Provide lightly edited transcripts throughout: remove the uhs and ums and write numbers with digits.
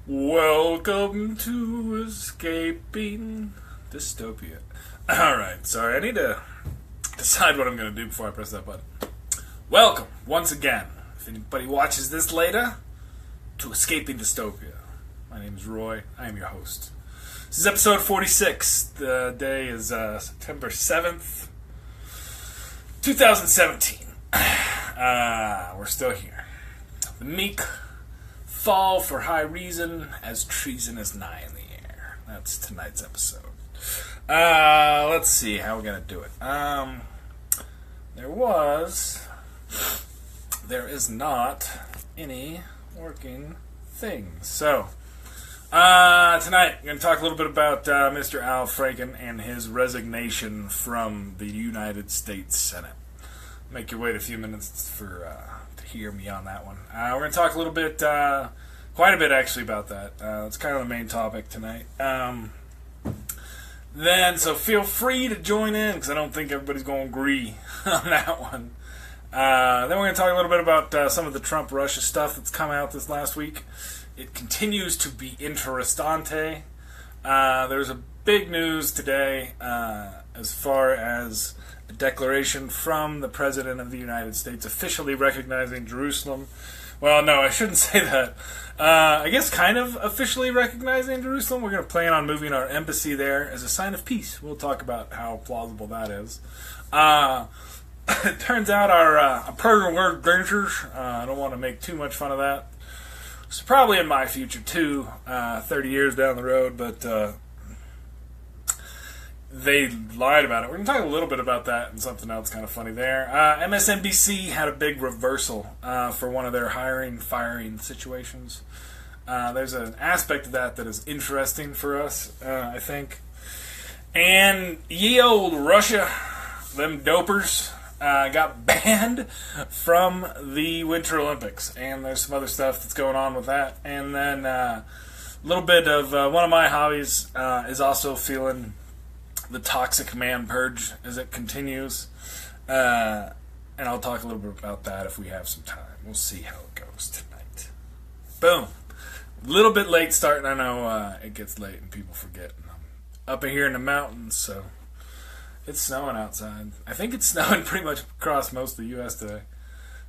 Welcome to Escaping Dystopia. Alright, sorry, I need to decide what I'm going to do before I press that button. Welcome, once again, if anybody watches this later, to Escaping Dystopia. My name is Roy, I am your host. This is episode 46. The day is September 7th, 2017. We're still here. The Meek fall for high reason as treason is nigh in the air. That's tonight's episode. Let's see how we're gonna do it. There is not any working things. So tonight we're gonna talk a little bit about Mr. Al Franken and his resignation from the United States Senate. Make your wait a few minutes to hear me on that one. We're going to talk a little bit, quite a bit actually, about that. It's kind of the main topic tonight. So feel free to join in, because I don't think everybody's going to agree on that one. Then we're going to talk a little bit about some of the Trump-Russia stuff that's come out this last week. It continues to be interessante. There's a big news today as far as a declaration from the President of the United States officially recognizing Jerusalem. Well, no, I shouldn't say that. I guess kind of officially recognizing Jerusalem. We're going to plan on moving our embassy there as a sign of peace. We'll talk about how plausible that is. It turns out our program word adventures, I don't want to make too much fun of that. It's probably in my future too, 30 years down the road, but they lied about it. We're going to talk a little bit about that and something else kind of funny there. MSNBC had a big reversal for one of their hiring-firing situations. There's an aspect of that is interesting for us, I think. And ye old Russia, them dopers, got banned from the Winter Olympics. And there's some other stuff that's going on with that. And then a little bit of one of my hobbies is also feeling the toxic man purge as it continues, and I'll talk a little bit about that if we have some time. We'll see how it goes tonight. Boom. A little bit late starting. I know it gets late and people forget. I'm up here in the mountains, so it's snowing outside. I think it's snowing pretty much across most of the U.S. today,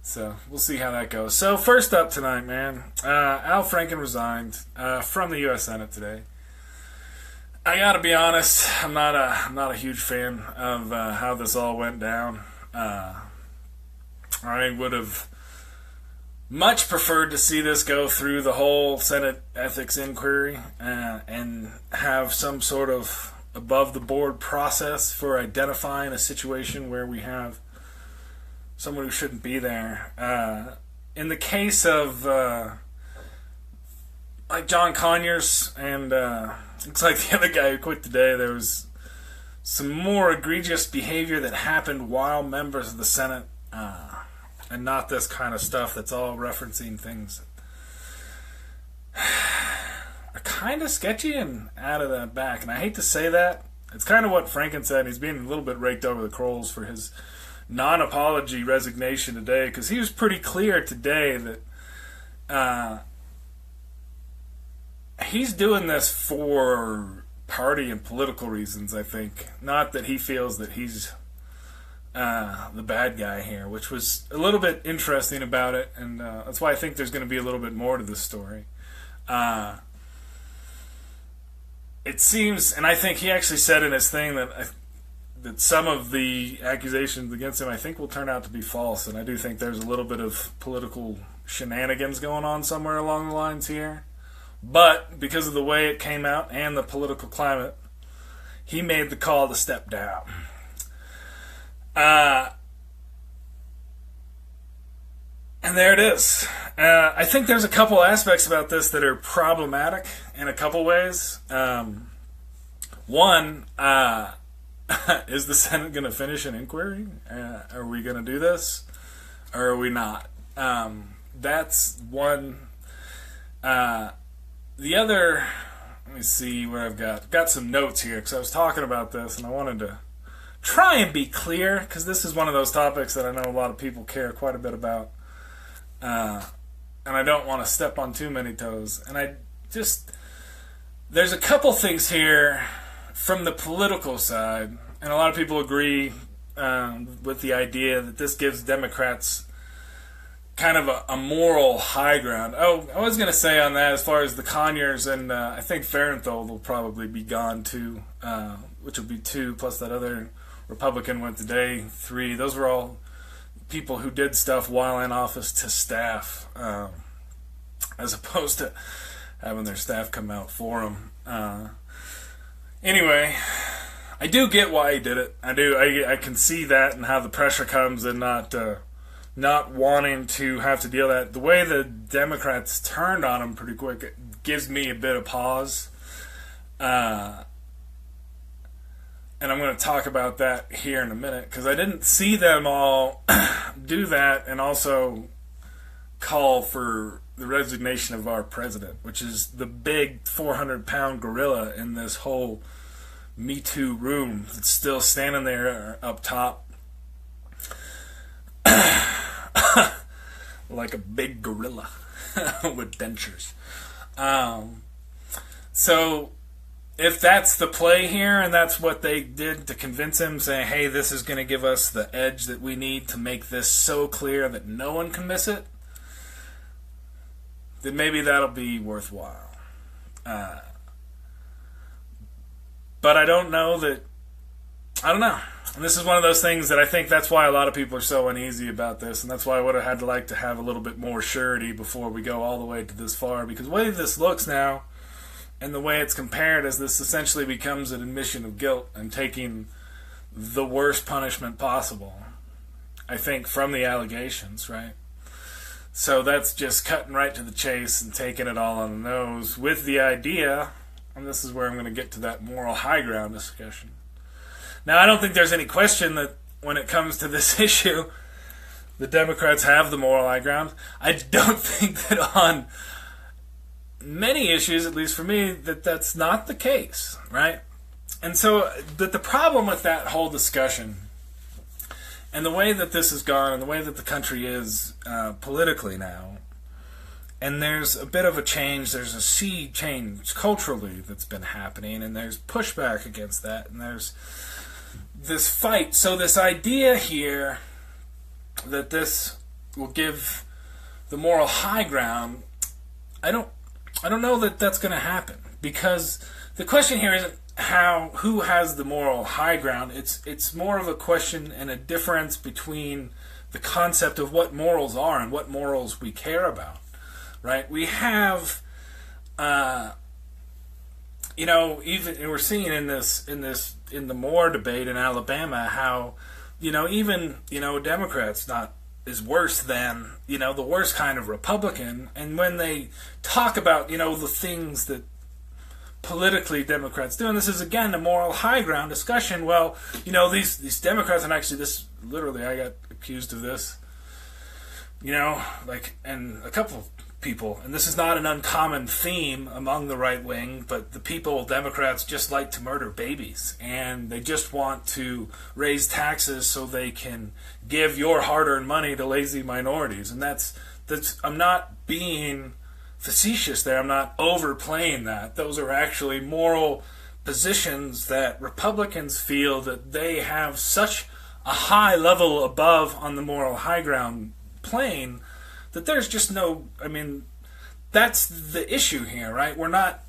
so we'll see how that goes. So first up tonight, man, Al Franken resigned from the U.S. Senate today. I gotta be honest, I'm not a huge fan of how this all went down. I would have much preferred to see this go through the whole Senate ethics inquiry and have some sort of above-the-board process for identifying a situation where we have someone who shouldn't be there. In the case of like John Conyers and looks like the other guy who quit today, there was some more egregious behavior that happened while members of the Senate, and not this kind of stuff that's all referencing things that are kind of sketchy and out of that back. And I hate to say that. It's kind of what Franken said. He's being a little bit raked over the coals for his non-apology resignation today, because he was pretty clear today that he's doing this for party and political reasons, I think. Not that he feels that he's the bad guy here, which was a little bit interesting about it, and that's why I think there's going to be a little bit more to this story. It seems, and I think he actually said in his thing that some of the accusations against him, I think, will turn out to be false, and I do think there's a little bit of political shenanigans going on somewhere along the lines here. But because of the way it came out and the political climate, he made the call to step down. And there it is. I think there's a couple aspects about this that are problematic in a couple ways. One, is the Senate going to finish an inquiry? Are we going to do this? Or are we not? That's one. The other, let me see what I've got. I've got some notes here because I was talking about this and I wanted to try and be clear, because this is one of those topics that I know a lot of people care quite a bit about. And I don't want to step on too many toes. And I there's a couple things here from the political side, and a lot of people agree with the idea that this gives Democrats kind of a moral high ground. Oh, I was going to say on that, as far as the Conyers, and I think Farenthold will probably be gone too, which will be 2, plus that other Republican went today, 3. Those were all people who did stuff while in office to staff, as opposed to having their staff come out for them. Anyway, I do get why he did it. I can see that and how the pressure comes, and not wanting to have to deal with that. The way the Democrats turned on him pretty quick, it gives me a bit of pause. And I'm going to talk about that here in a minute, because I didn't see them all do that and also call for the resignation of our president, which is the big 400-pound gorilla in this whole Me Too room that's still standing there up top like a big gorilla with dentures. So if that's the play here, and that's what they did to convince him, saying, hey, this is going to give us the edge that we need to make this so clear that no one can miss it, then maybe that'll be worthwhile. But I don't know. And this is one of those things that I think that's why a lot of people are so uneasy about this, and that's why I would have had to like to have a little bit more surety before we go all the way to this far, because the way this looks now, and the way it's compared, is this essentially becomes an admission of guilt and taking the worst punishment possible, I think, from the allegations, right? So that's just cutting right to the chase and taking it all on the nose with the idea, and this is where I'm going to get to that moral high ground discussion. Now, I don't think there's any question that when it comes to this issue, the Democrats have the moral high ground. I don't think that on many issues, at least for me, that that's not the case, right? And so the problem with that whole discussion and the way that this has gone and the way that the country is politically now, and there's a bit of a change, there's a sea change culturally that's been happening, and there's pushback against that, and there's this fight. So this idea here that this will give the moral high ground, I don't know that that's going to happen, because the question here isn't who has the moral high ground. It's more of a question and a difference between the concept of what morals are and what morals we care about, right? We have, even we're seeing in the Moore debate in Alabama how, even Democrats is worse than the worst kind of Republican, and when they talk about the things that politically Democrats do, and this is again a moral high ground discussion. Well, these Democrats, and actually this literally I got accused of this, and a couple of people, and this is not an uncommon theme among the right wing, but the Democrats just like to murder babies, and they just want to raise taxes so they can give your hard-earned money to lazy minorities. And that's I'm not being facetious there. I'm not overplaying that. Those are actually moral positions that Republicans feel that they have such a high level above on the moral high ground plane that there's just no, that's the issue here, right? We're not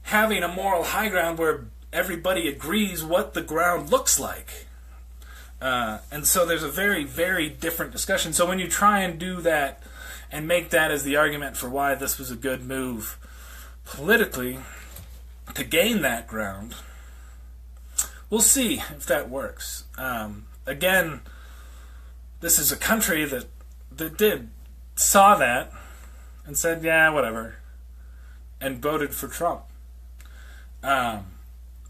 having a moral high ground where everybody agrees what the ground looks like. And so there's a very, very different discussion. So when you try and do that and make that as the argument for why this was a good move politically to gain that ground, we'll see if that works. Again, this is a country that saw that and said, yeah, whatever, and voted for Trump.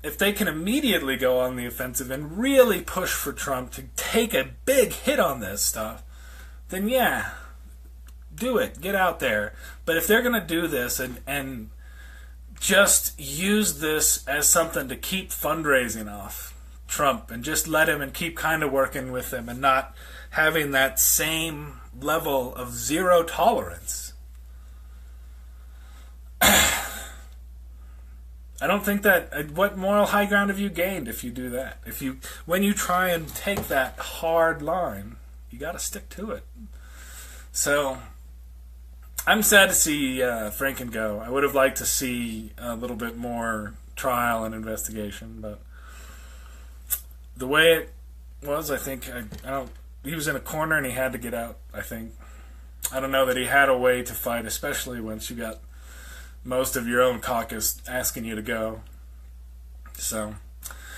If they can immediately go on the offensive and really push for Trump to take a big hit on this stuff, then yeah, do it. Get out there. But if they're going to do this and just use this as something to keep fundraising off Trump and just let him and keep kind of working with him and not having that same level of zero tolerance, I don't think that. What moral high ground have you gained if you do that? When you try and take that hard line, you got to stick to it. So, I'm sad to see Franken go. I would have liked to see a little bit more trial and investigation, but the way it was, I think, he was in a corner and he had to get out, I think. I don't know that he had a way to fight, especially once you got most of your own caucus asking you to go. So,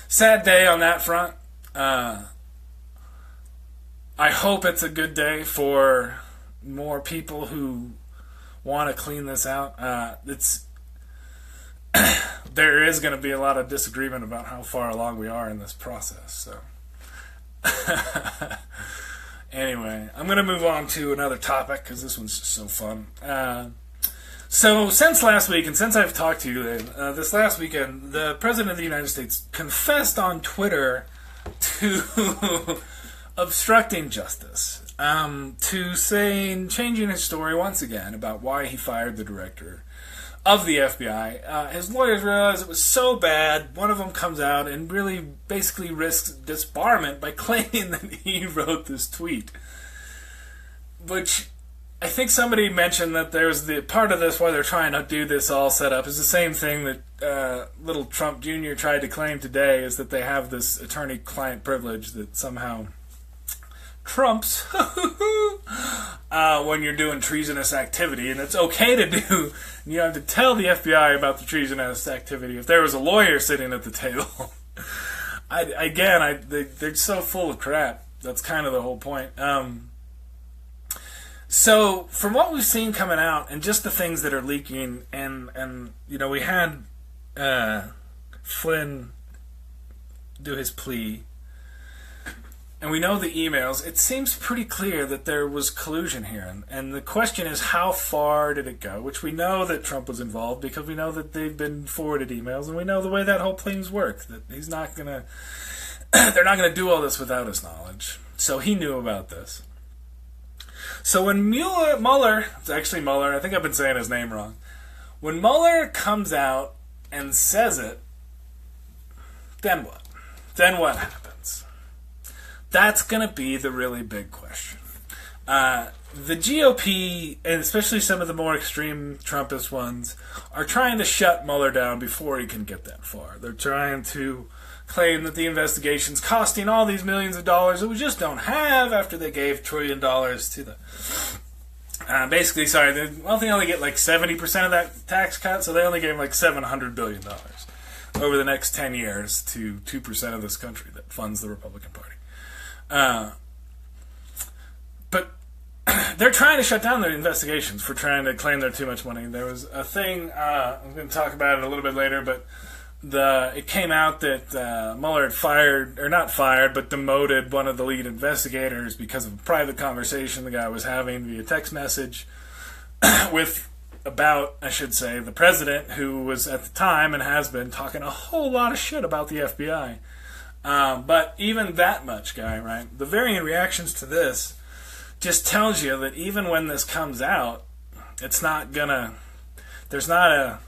sad day on that front. I hope it's a good day for more people who want to clean this out. There is going to be a lot of disagreement about how far along we are in this process. So, anyway, I'm going to move on to another topic because this one's just so fun. So, since last week, and since I've talked to you this last weekend, the President of the United States confessed on Twitter to obstructing justice, to changing his story once again about why he fired the director of the FBI. His lawyers realized it was so bad, one of them comes out and really basically risks disbarment by claiming that he wrote this tweet. Which, I think somebody mentioned that there's the part of this why they're trying to do this all set up is the same thing that little Trump Jr. tried to claim today, is that they have this attorney-client privilege that somehow trumps when you're doing treasonous activity, and it's okay to do. You have to tell the FBI about the treasonous activity if there was a lawyer sitting at the table. They're so full of crap. That's kind of the whole point. So, from what we've seen coming out, and just the things that are leaking, and we had Flynn do his plea, and we know the emails, it seems pretty clear that there was collusion here. And the question is, how far did it go? Which we know that Trump was involved because we know that they've been forwarded emails, and we know the way that whole things work, that he's not going to... they're not going to do all this without his knowledge. So he knew about this. So when Mueller, it's actually Mueller, I think I've been saying his name wrong. When Mueller comes out and says it, then what? Then what happens? That's going to be the really big question. The GOP, and especially some of the more extreme Trumpist ones, are trying to shut Mueller down before he can get that far. They're trying to claim that the investigation's costing all these millions of dollars that we just don't have after they gave $1 trillion to the... they only get like 70% of that tax cut, so they only gave like $700 billion over the next 10 years to 2% of this country that funds the Republican Party. But they're trying to shut down their investigations for trying to claim they're too much money. There was a thing, I'm going to talk about it a little bit later, but it came out that Mueller had demoted one of the lead investigators because of a private conversation the guy was having via text message the president, who was at the time and has been talking a whole lot of shit about the FBI. But even that much, guy, right? The varying reactions to this just tells you that even when this comes out, it's not gonna. There's not an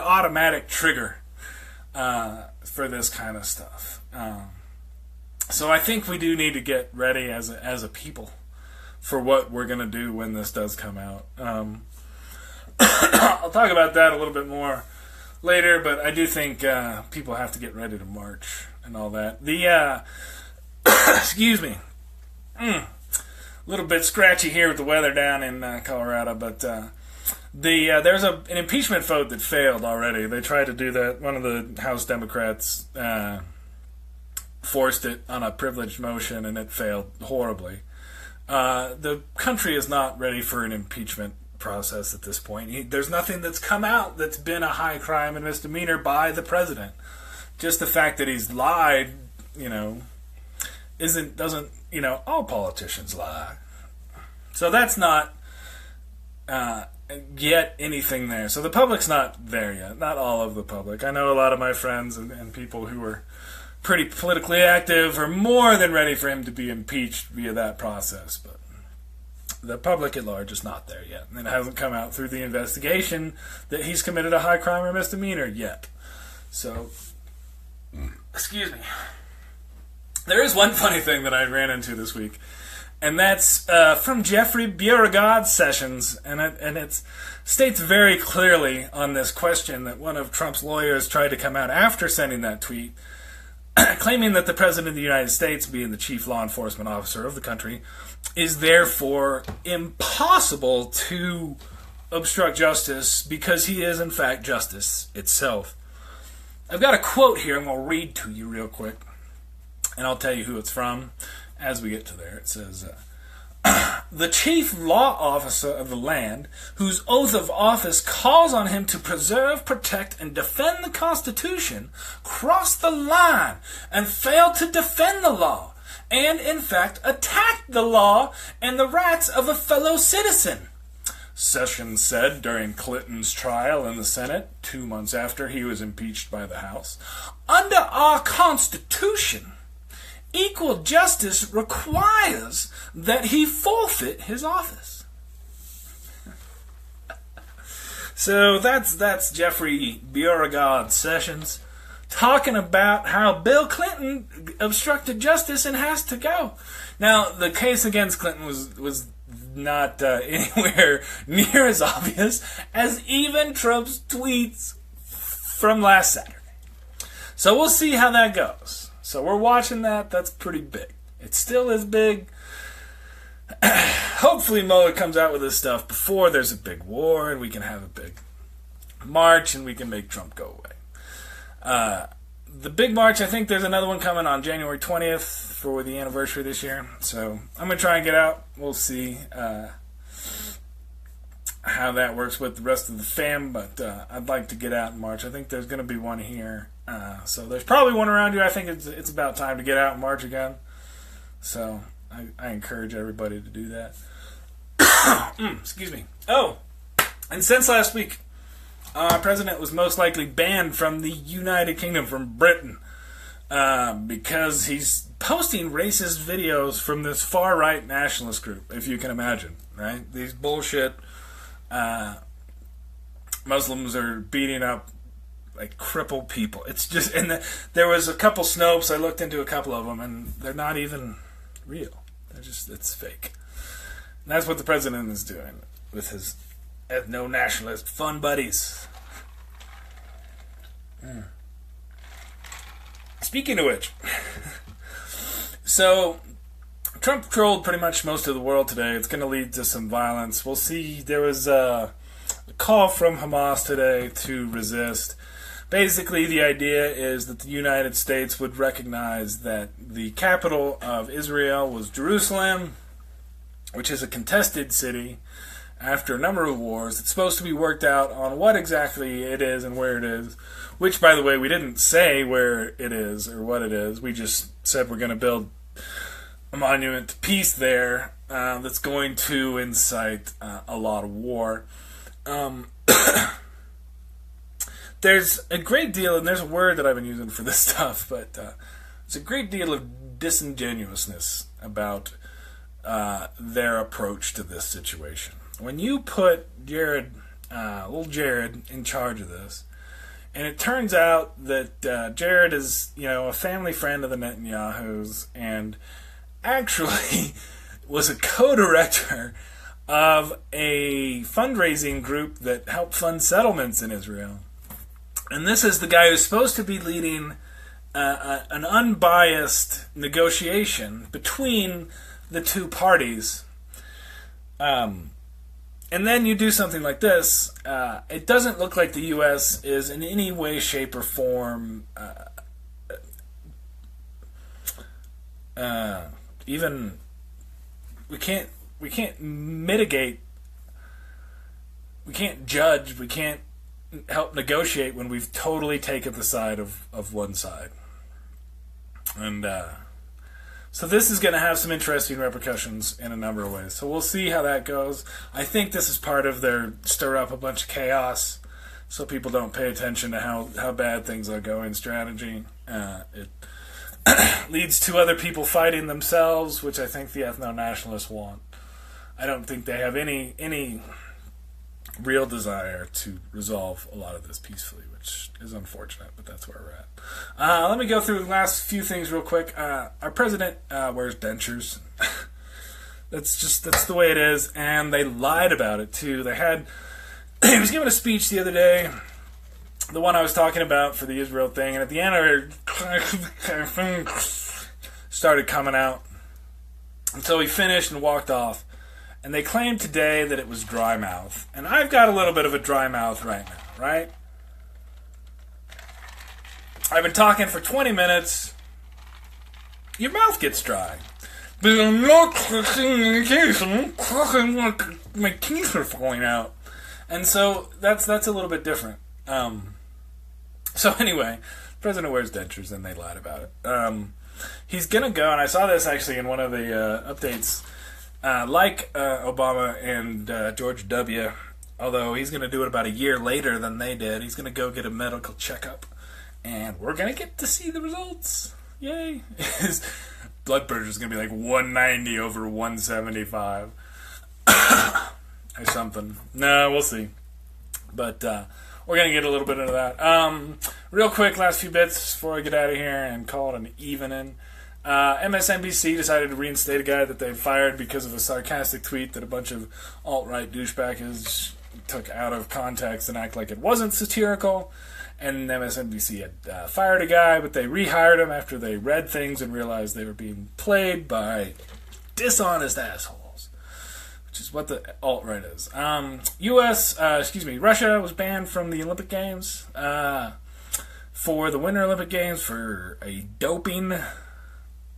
automatic trigger for this kind of stuff. So I think we do need to get ready as a people for what we're gonna do when this does come out. I'll talk about that a little bit more later, but I do think people have to get ready to march and all that. Excuse me. A little bit scratchy here with the weather down in Colorado, but there's an impeachment vote that failed already. They tried to do that. One of the House Democrats forced it on a privileged motion, and it failed horribly. The country is not ready for an impeachment process at this point. There's nothing that's come out that's been a high crime and misdemeanor by the president. Just the fact that he's lied, all politicians lie. So that's not yet anything there. So the public's not there yet. Not all of the public. I know a lot of my friends and people who are pretty politically active are more than ready for him to be impeached via that process, but the public at large is not there yet. And it hasn't come out through the investigation that he's committed a high crime or misdemeanor yet. So, excuse me. There is one funny thing that I ran into this week, and that's from Jeffrey Beauregard's sessions, and it states very clearly on this question that one of Trump's lawyers tried to come out after sending that tweet, claiming that the President of the United States, being the chief law enforcement officer of the country, is therefore impossible to obstruct justice because he is, in fact, justice itself. I've got a quote here I'm going to read to you real quick, and I'll tell you who it's from as we get to there. It says, the chief law officer of the land, whose oath of office calls on him to preserve, protect, and defend the Constitution, crossed the line and failed to defend the law, and in fact attacked the law and the rights of a fellow citizen. Sessions said during Clinton's trial in the Senate, 2 months after he was impeached by the House, under our Constitution, equal justice requires that he forfeit his office. So that's Jeffrey Beauregard Sessions talking about how Bill Clinton obstructed justice and has to go. Now, the case against Clinton was not anywhere near as obvious as even Trump's tweets from last Saturday. So we'll see how that goes. So we're watching that. That's pretty big. It still is big. Hopefully Mueller comes out with this stuff before there's a big war and we can have a big march and we can make Trump go away. The big march, I think there's another one coming on January 20th for the anniversary this year. So I'm going to try and get out. We'll see how that works with the rest of the fam, but I'd like to get out and march. I think there's going to be one here. So there's probably one around you. I think it's about time to get out and march again. So I encourage everybody to do that. Excuse me. Oh, and since last week, our president was most likely banned from the United Kingdom, from Britain, because he's posting racist videos from this far-right nationalist group, if you can imagine, right? These bullshit Muslims are beating up like crippled people. It's just, and there was a couple Snopes. I looked into a couple of them, and they're not even real. They're just, it's fake. And that's what the president is doing with his ethno-nationalist fun buddies. Speaking of which, so Trump trolled pretty much most of the world today. It's going to lead to some violence. We'll see. There was a call from Hamas today to resist. Basically, the idea is that the United States would recognize that the capital of Israel was Jerusalem, which is a contested city after a number of wars. It's supposed to be worked out on what exactly it is and where it is, which, by the way, we didn't say where it is or what it is. We just said we're going to build a monument to peace there that's going to incite a lot of war. There's a great deal, and there's a word that I've been using for this stuff, but there's a great deal of disingenuousness about their approach to this situation. When you put little Jared, in charge of this, and it turns out that Jared is, a family friend of the Netanyahus, and actually was a co-director of a fundraising group that helped fund settlements in Israel. And this is the guy who's supposed to be leading an unbiased negotiation between the two parties. And then you do something like this. It doesn't look like the U.S. is in any way, shape, or form even... We can't mitigate. We can't judge. We can't help negotiate when we've totally taken the side of one side. And so this is going to have some interesting repercussions in a number of ways. So we'll see how that goes. I think this is part of their stir up a bunch of chaos so people don't pay attention to how bad things are going strategy. It leads to other people fighting themselves, which I think the ethno-nationalists want. I don't think they have any real desire to resolve a lot of this peacefully, which is unfortunate, but that's where we're at. Let me go through the last few things real quick. Our president wears dentures. That's the way it is, and they lied about it too. He was giving a speech the other day, the one I was talking about for the Israel thing, and at the end it started coming out. And so he finished and walked off. And they claimed today that it was dry mouth. And I've got a little bit of a dry mouth right now, right? I've been talking for 20 minutes. Your mouth gets dry. But I'm not clicking in case. I'm clicking like my teeth are falling out. And so that's a little bit different. So anyway, the president wears dentures and they lied about it. He's going to go, and I saw this actually in one of the updates, like Obama and George W., although he's going to do it about a year later than they did. He's going to go get a medical checkup, and we're going to get to see the results. Yay. His blood pressure is going to be like 190 over 175 or something. No, we'll see. But we're going to get a little bit into that. Real quick, last few bits before I get out of here and call it an evening. MSNBC decided to reinstate a guy that they fired because of a sarcastic tweet that a bunch of alt-right douchebags took out of context and act like it wasn't satirical. And MSNBC had fired a guy, but they rehired him after they read things and realized they were being played by dishonest assholes, which is what the alt-right is. Russia was banned from the Olympic Games for the Winter Olympic Games for a doping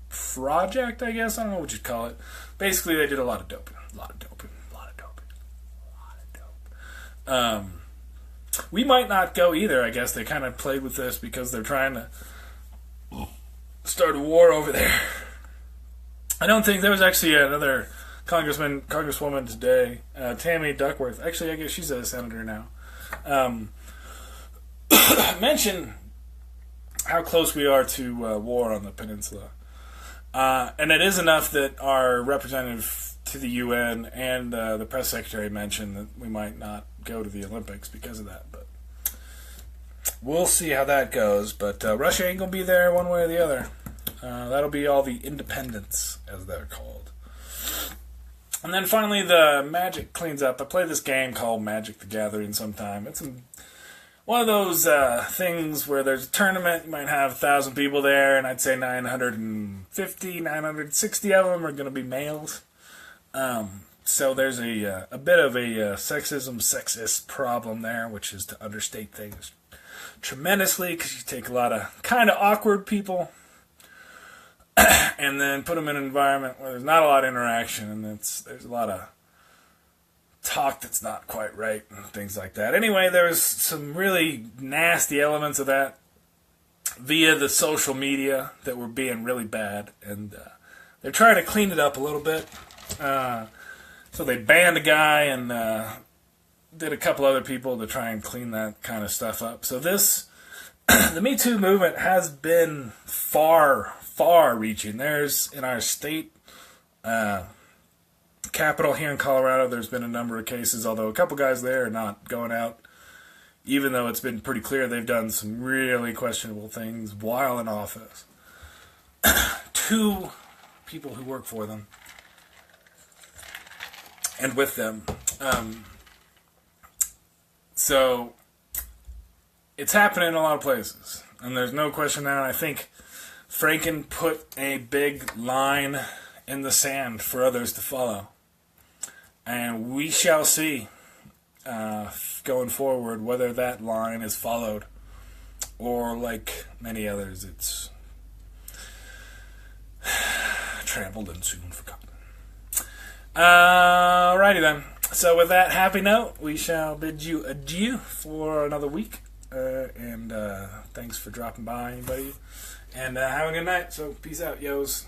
project, I guess. I don't know what you'd call it. Basically, they did a lot of doping. We might not go either, I guess. They kind of played with this because they're trying to start a war over there. I don't think there was actually another congresswoman today, Tammy Duckworth. Actually, I guess she's a senator now. Mention how close we are to war on the peninsula. And it is enough that our representative to the UN and the press secretary mentioned that we might not go to the Olympics because of that. But we'll see how that goes. But Russia ain't going to be there one way or the other. That'll be all the independents, as they're called. And then finally, the Magic cleans up. I play this game called Magic the Gathering sometime. It's one of those things where there's a tournament, you might have 1,000 people there, and I'd say 960 of them are going to be males. So there's a bit of a sexist problem there, which is to understate things tremendously, because you take a lot of kind of awkward people and then put them in an environment where there's not a lot of interaction, and there's a lot of talk that's not quite right and things like that. Anyway, there's some really nasty elements of that via the social media that were being really bad, and they're trying to clean it up a little bit. So they banned a guy and did a couple other people to try and clean that kind of stuff up. So the Me Too movement has been far-reaching. There's, in our state capital here in Colorado, there's been a number of cases, although a couple guys there are not going out, even though it's been pretty clear they've done some really questionable things while in office. 2 people who work for them and with them. So it's happening in a lot of places, and there's no question now. I think Franken put a big line in the sand for others to follow, and we shall see going forward whether that line is followed, or like many others, it's trampled and soon forgotten. Alrighty then. So with that happy note, we shall bid you adieu for another week. And thanks for dropping by, anybody. And have a good night. So peace out, yos.